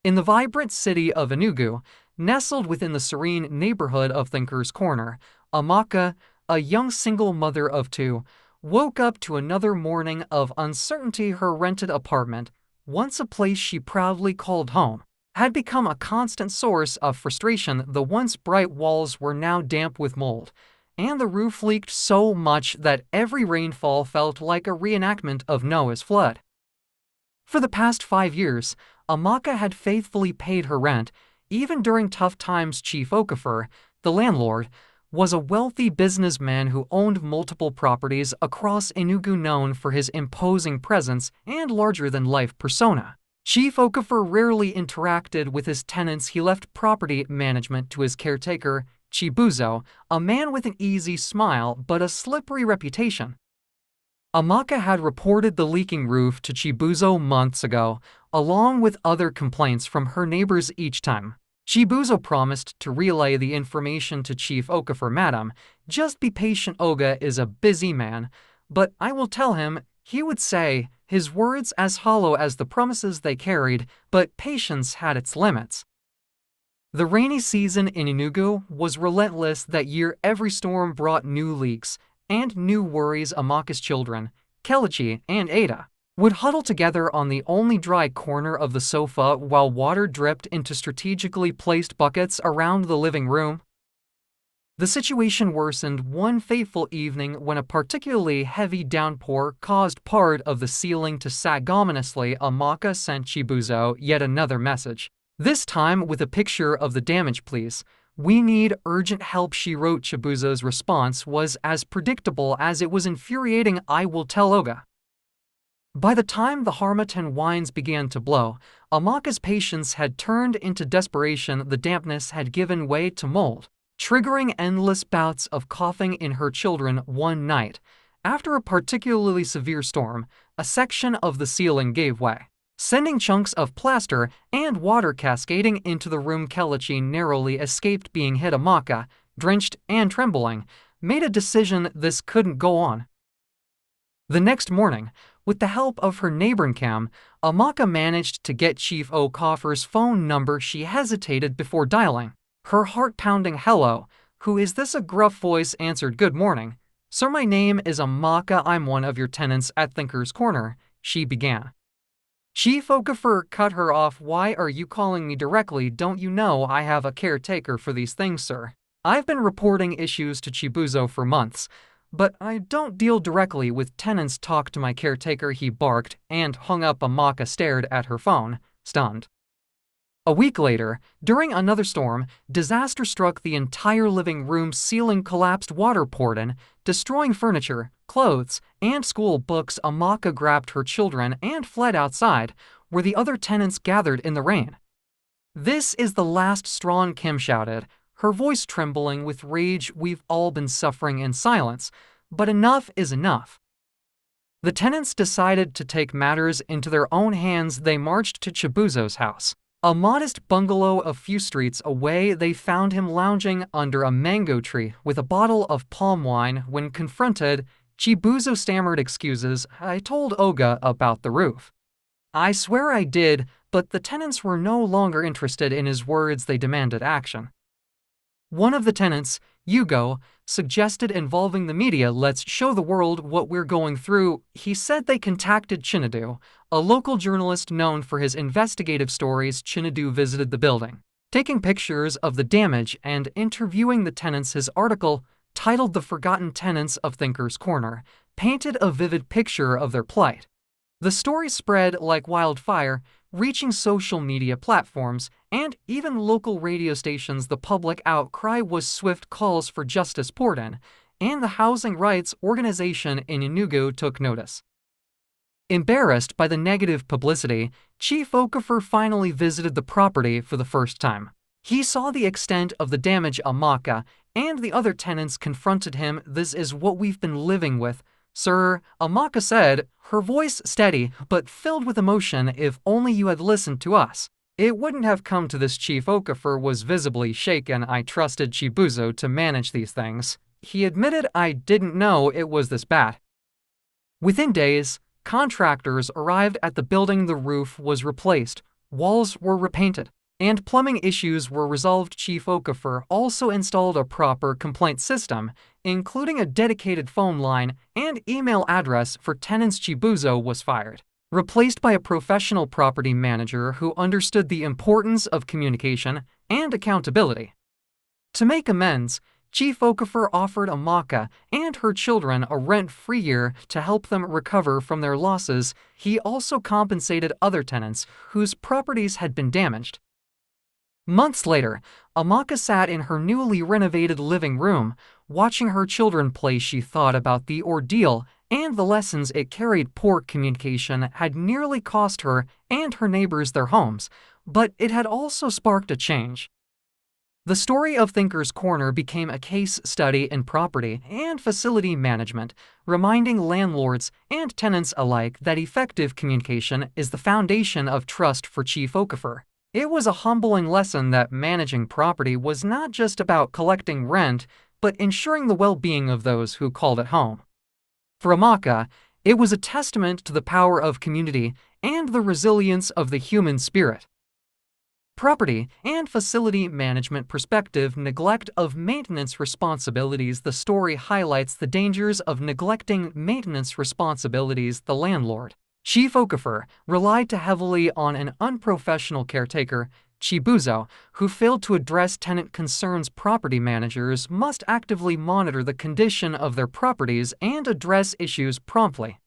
In the vibrant city of Enugu, nestled within the serene neighborhood of Thinker's Corner, Amaka, a young single mother of two, woke up to another morning of uncertainty. Her rented apartment, once a place she proudly called home, had become a constant source of frustration. The once bright walls were now damp with mold, and the roof leaked so much that every rainfall felt like a reenactment of Noah's flood. For the past 5 years, Amaka had faithfully paid her rent, even during tough times. Chief Okafor, the landlord, was a wealthy businessman who owned multiple properties across Enugu, known for his imposing presence and larger-than-life persona. Chief Okafor rarely interacted with his tenants. He left property management to his caretaker, Chibuzo, a man with an easy smile but a slippery reputation. Amaka had reported the leaking roof to Chibuzo months ago, along with other complaints from her neighbors. Each time, Chibuzo promised to relay the information to Chief Okafor. "Madam, just be patient. Oga is a busy man, but I will tell him," he would say, his words as hollow as the promises they carried. But patience had its limits. The rainy season in Enugu was relentless that year. Every storm brought new leaks and new worries. Amaka's children, Kelechi and Ada, would huddle together on the only dry corner of the sofa while water dripped into strategically placed buckets around the living room. The situation worsened one fateful evening when a particularly heavy downpour caused part of the ceiling to sag ominously. Amaka sent Chibuzo yet another message, this time with a picture of the damage. "Please, we need urgent help," she wrote. Chibuzo's response was as predictable as it was infuriating. "I will tell Oga." By the time the Harmattan winds began to blow, Amaka's patience had turned into desperation. The dampness had given way to mold, triggering endless bouts of coughing in her children. One night, after a particularly severe storm, a section of the ceiling gave way, sending chunks of plaster and water cascading into the room. Kelechi narrowly escaped being hit. Amaka, drenched and trembling, made a decision: this couldn't go on. The next morning, with the help of her neighbor Cam, Amaka managed to get Chief Okafor's phone number. She hesitated before dialing, her heart pounding. "Hello, who is this?" A gruff voice answered. "Good morning, sir. My name is Amaka. I'm one of your tenants at Thinker's Corner," she began. Chief Okafor cut her off. "Why are you calling me directly? Don't you know I have a caretaker for these things, sir? I've been reporting issues to Chibuzo for months, but I don't deal directly with tenants. Talk to my caretaker," he barked, and hung up. Amaka stared at her phone, stunned. A week later, during another storm, disaster struck. The entire living room ceiling collapsed. Water poured in, destroying furniture, clothes, and school books. Amaka grabbed her children and fled outside, where the other tenants gathered in the rain. "This is the last straw," Kim shouted, her voice trembling with rage. "We've all been suffering in silence, but enough is enough." The tenants decided to take matters into their own hands. They marched to Chibuzo's house, a modest bungalow a few streets away. They found him lounging under a mango tree with a bottle of palm wine. When confronted, Chibuzo stammered excuses. "I told Oga about the roof. I swear I did," but the tenants were no longer interested in his words. They demanded action. One of the tenants, Hugo, suggested involving the media. "Let's show the world what we're going through," he said. They contacted Chinedu, a local journalist known for his investigative stories. Chinedu visited the building, taking pictures of the damage and interviewing the tenants. His article, titled "The Forgotten Tenants of Thinker's Corner," painted a vivid picture of their plight. The story spread like wildfire, reaching social media platforms and even local radio stations. The public outcry was swift. Calls for justice poured in, and the housing rights organization in Enugu took notice. Embarrassed by the negative publicity, Chief Okafor finally visited the property for the first time. He saw the extent of the damage. Amaka and the other tenants confronted him. "This is what we've been living with, sir," Amaka said, her voice steady but filled with emotion. "If only you had listened to us, it wouldn't have come to this." Chief Okafor was visibly shaken. "I trusted Chibuzo to manage these things," he admitted. "I didn't know it was this bad." Within days, contractors arrived at the building. The roof was replaced, walls were repainted, and plumbing issues were resolved. Chief Okafor also installed a proper complaint system, including a dedicated phone line and email address for tenants. Chibuzo was fired, replaced by a professional property manager who understood the importance of communication and accountability. To make amends, Chief Okafor offered Amaka and her children a rent-free year to help them recover from their losses. He also compensated other tenants whose properties had been damaged. Months later, Amaka sat in her newly renovated living room, watching her children play. She thought about the ordeal and the lessons it carried. Poor communication had nearly cost her and her neighbors their homes, but it had also sparked a change. The story of Thinker's Corner became a case study in property and facility management, reminding landlords and tenants alike that effective communication is the foundation of trust. For Chief Okafor, it was a humbling lesson that managing property was not just about collecting rent, but ensuring the well-being of those who called it home. For Amaka, it was a testament to the power of community and the resilience of the human spirit. Property and facility management perspective. Neglect of maintenance responsibilities. The story highlights the dangers of neglecting maintenance responsibilities. The landlord, Chief Okafor, relied too heavily on an unprofessional caretaker, Chibuzo, who failed to address tenant concerns. Property managers must actively monitor the condition of their properties and address issues promptly.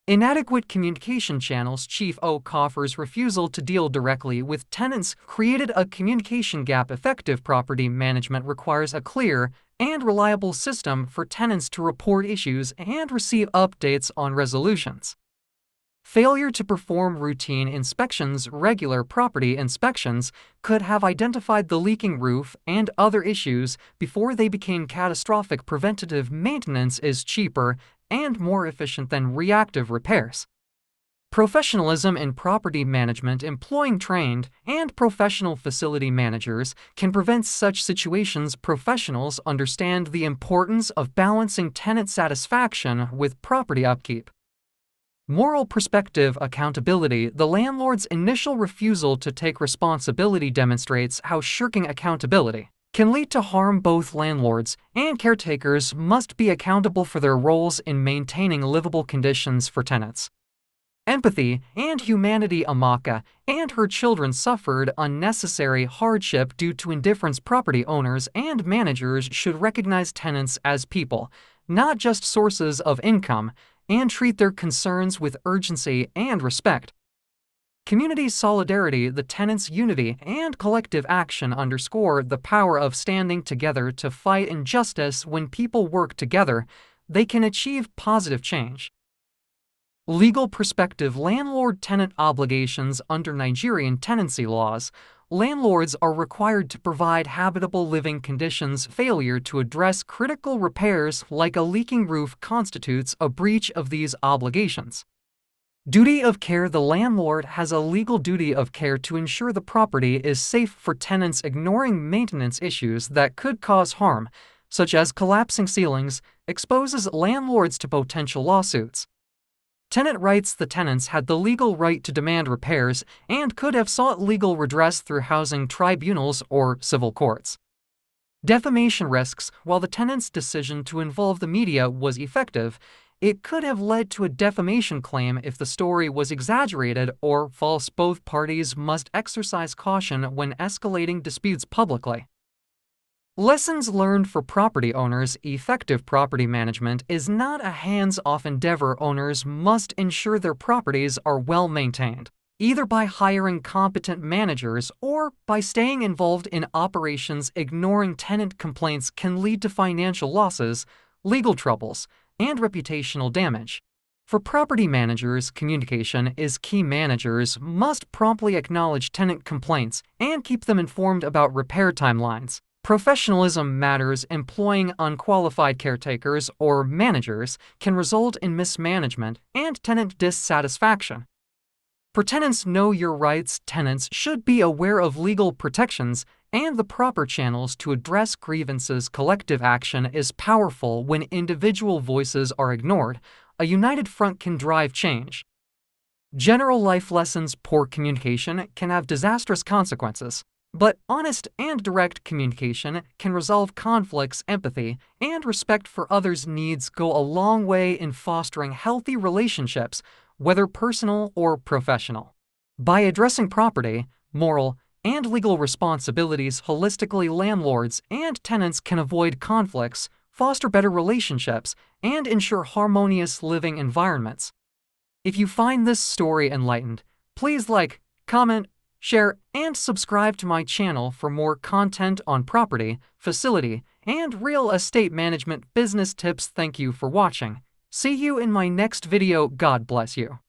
Inadequate communication channels. Chief Okafor's refusal to deal directly with tenants created a communication gap. Effective property management requires a clear and reliable system for tenants to report issues and receive updates on resolutions. Failure to perform routine inspections. Regular property inspections could have identified the leaking roof and other issues before they became catastrophic. Preventative maintenance is cheaper and more efficient than reactive repairs. Professionalism in property management. Employing trained and professional facility managers can prevent such situations. Professionals understand the importance of balancing tenant satisfaction with property upkeep. Moral perspective. Accountability. The landlord's initial refusal to take responsibility demonstrates how shirking accountability can lead to harm. Both landlords and caretakers must be accountable for their roles in maintaining livable conditions for tenants. Empathy and humanity. Amaka and her children suffered unnecessary hardship due to indifference. Property owners and managers should recognize tenants as people, not just sources of income, and treat their concerns with urgency and respect. Community solidarity. The tenants' unity and collective action underscore the power of standing together to fight injustice. When people work together, they can achieve positive change. Legal perspective. Landlord-tenant obligations. Under Nigerian tenancy laws, landlords are required to provide habitable living conditions. Failure to address critical repairs like a leaking roof constitutes a breach of these obligations. Duty of care. The landlord has a legal duty of care to ensure the property is safe for tenants. Ignoring maintenance issues that could cause harm, such as collapsing ceilings, exposes landlords to potential lawsuits. Tenant rights. The tenants had the legal right to demand repairs and could have sought legal redress through housing tribunals or civil courts. Defamation risks. While the tenant's decision to involve the media was effective, it could have led to a defamation claim if the story was exaggerated or false. Both parties must exercise caution when escalating disputes publicly. Lessons learned for property owners. Effective property management is not a hands-off endeavor. Owners must ensure their properties are well maintained, either by hiring competent managers or by staying involved in operations. Ignoring tenant complaints can lead to financial losses, legal troubles, and reputational damage. For property managers, communication is key. Managers must promptly acknowledge tenant complaints and keep them informed about repair timelines. Professionalism matters. Employing unqualified caretakers or managers can result in mismanagement and tenant dissatisfaction. For tenants, know your rights. Tenants should be aware of legal protections and the proper channels to address grievances. Collective action is powerful. When individual voices are ignored, a united front can drive change. General life lessons: poor communication can have disastrous consequences, but honest and direct communication can resolve conflicts. Empathy and respect for others' needs go a long way in fostering healthy relationships, whether personal or professional. By addressing property, moral, and legal responsibilities holistically, landlords and tenants can avoid conflicts, foster better relationships, and ensure harmonious living environments. If you find this story enlightened, please like, comment, share, and subscribe to my channel for more content on property, facility, and real estate management business tips. Thank you for watching. See you in my next video. God bless you.